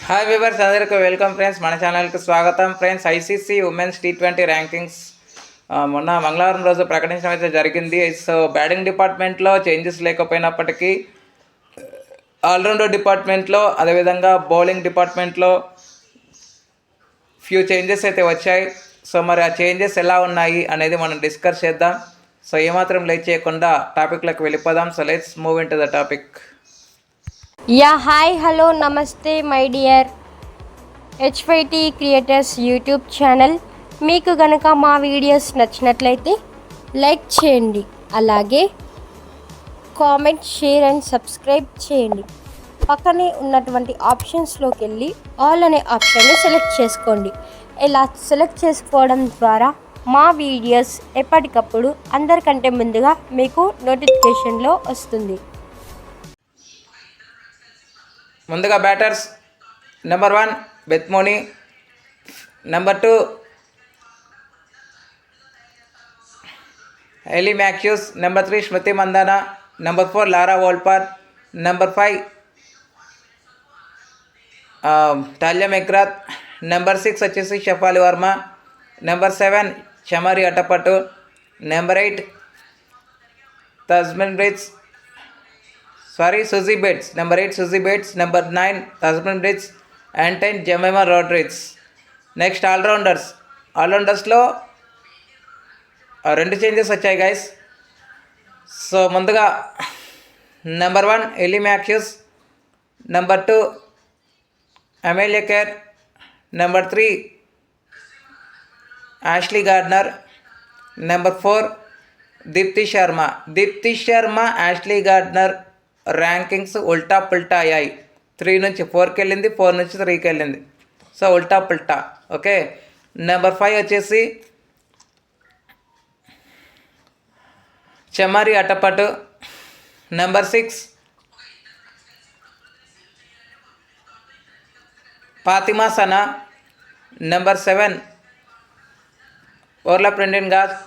Hi viewers, అందరికీ welcome friends. మన ఛానల్కి స్వాగతం friends. ICC women's T20 rankings మొన్న మంగళవారం రోజు ప్రకటించడం అయితే జరిగింది. సో బ్యాటింగ్ డిపార్ట్మెంట్లో చేంజెస్ లేకపోయినప్పటికీ ఆల్రౌండర్ డిపార్ట్మెంట్లో అదేవిధంగా బౌలింగ్ డిపార్ట్మెంట్లో ఫ్యూ చేంజెస్ అయితే వచ్చాయి. సో మరి ఆ చేంజెస్ ఎలా ఉన్నాయి అనేది మనం డిస్కస్ చేద్దాం. సో ఏమాత్రం లేట్ చేయకుండా టాపిక్లోకి వెళ్ళిపోదాం. So let's move in to the topic. Hi hello నమస్తే my dear H5T creators YouTube channel. మీకు కనుక మా వీడియోస్ నచ్చినట్లయితే లైక్ చేయండి, అలాగే కామెంట్, షేర్ అండ్ సబ్స్క్రైబ్ చేయండి. పక్కనే ఉన్నటువంటి ఆప్షన్స్లోకి వెళ్ళి ఆల్ అనే ఆప్షన్ని సెలెక్ట్ చేసుకోండి. ఇలా సెలెక్ట్ చేసుకోవడం ద్వారా మా వీడియోస్ ఎప్పటికప్పుడు అందరికంటే ముందుగా మీకు నోటిఫికేషన్లో వస్తుంది. ముందుగా batters number 1 Beth Mooney, number 2 Hayley Matthews, number 3 Smriti Mandhana, number 4 Laura వోల్పార్, నెంబర్ 5 టాలియా మెక్రాత్, నెంబర్ 6 వచ్చేసి Shafali Verma, number 7 Chamari Athapaththu, number 8 Suzy Bates, number 8 Suzy Bates, number 9 Tasman Bridge and 10 Jemima Rodriguez. Next ఆల్రౌండర్స్లో 2 చేంజెస్ వచ్చాయి గైస్. సో ముందుగా number 1 Hayley Matthews, number 2 Amelia Kerr, number 3 Ashleigh Gardner, number 4 Deepti Sharma. Ashleigh Gardner rankings ఉల్టా పుల్టా అయ్యాయి. 3 నుంచి 4కి వెళ్ళింది, 4 నుంచి 3కి వెళ్ళింది. సో ఉల్టా పుల్టా. ఓకే, నెంబర్ 5 వచ్చేసి Chamari Athapaththu, number 6 Fatima Sana, number 7 Orla Prendergast,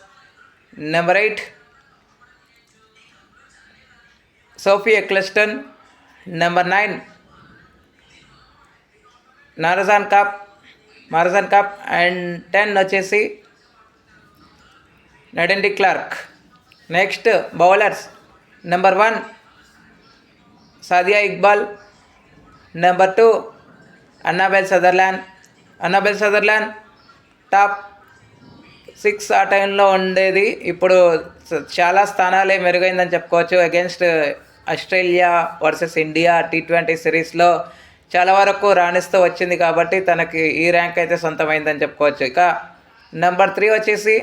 number 8 Sophie Ecclestone, number 9 Marizanne Kapp and 10 వచ్చేసి Nadine de Klerk. Next bowlers number 1 Sadia Iqbal, number 2 Annabel Sutherland top 6 ఆ టైంలో ఉండేది. ఇప్పుడు చాలా స్థానాలే మెరుగైందని చెప్పుకోవచ్చు. Against Australia versus India T20 సిరీస్లో చాలా వరకు రాణిస్తూ వచ్చింది కాబట్టి తనకి ఈ ర్యాంక్ అయితే సొంతమైందని చెప్పుకోవచ్చు. ఇక నెంబర్ 3 వచ్చేసి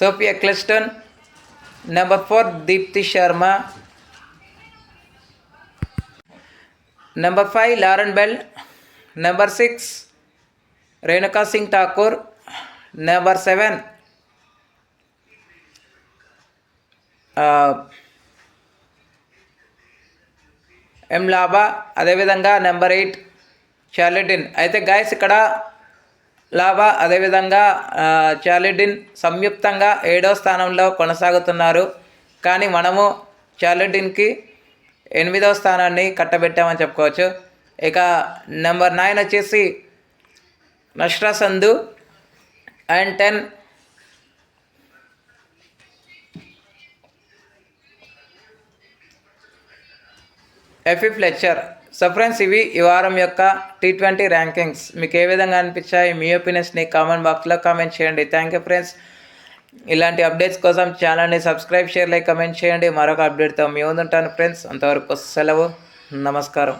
Sophie Ecclestone, number 4 Deepti Sharma, number 5 Lauren Bell, number 6 Renuka Singh Thakur, number 7 Mlaba, అదేవిధంగా నెంబర్ 8 చార్లిడిన్. అయితే గైస్ ఇక్కడ లాబా అదేవిధంగా చార్లిడిన్ సంయుక్తంగా 7వ స్థానంలో కొనసాగుతున్నారు. కానీ మనము చార్లిడిన్కి 8వ స్థానాన్ని కట్టబెట్టామని చెప్పుకోవచ్చు. ఇక నెంబర్ 9 వచ్చేసి Nashra Sandhu and 10 Afy Fletcher. So friends, ఇవి ఈ వారం యొక్క T20 ర్యాంకింగ్స్. మీకు ఏ విధంగా అనిపించాయి? మీ ఒపీనియన్స్ని కామెంట్ బాక్స్లో కామెంట్ చేయండి. Thank you friends. ఇలాంటి అప్డేట్స్ కోసం ఛానల్ని సబ్స్క్రైబ్, షేర్, లైక్, కామెంట్ చేయండి. మరొక అప్డేట్తో మీ ముందుంటాను ఫ్రెండ్స్. అంతవరకు సెలవు, నమస్కారం.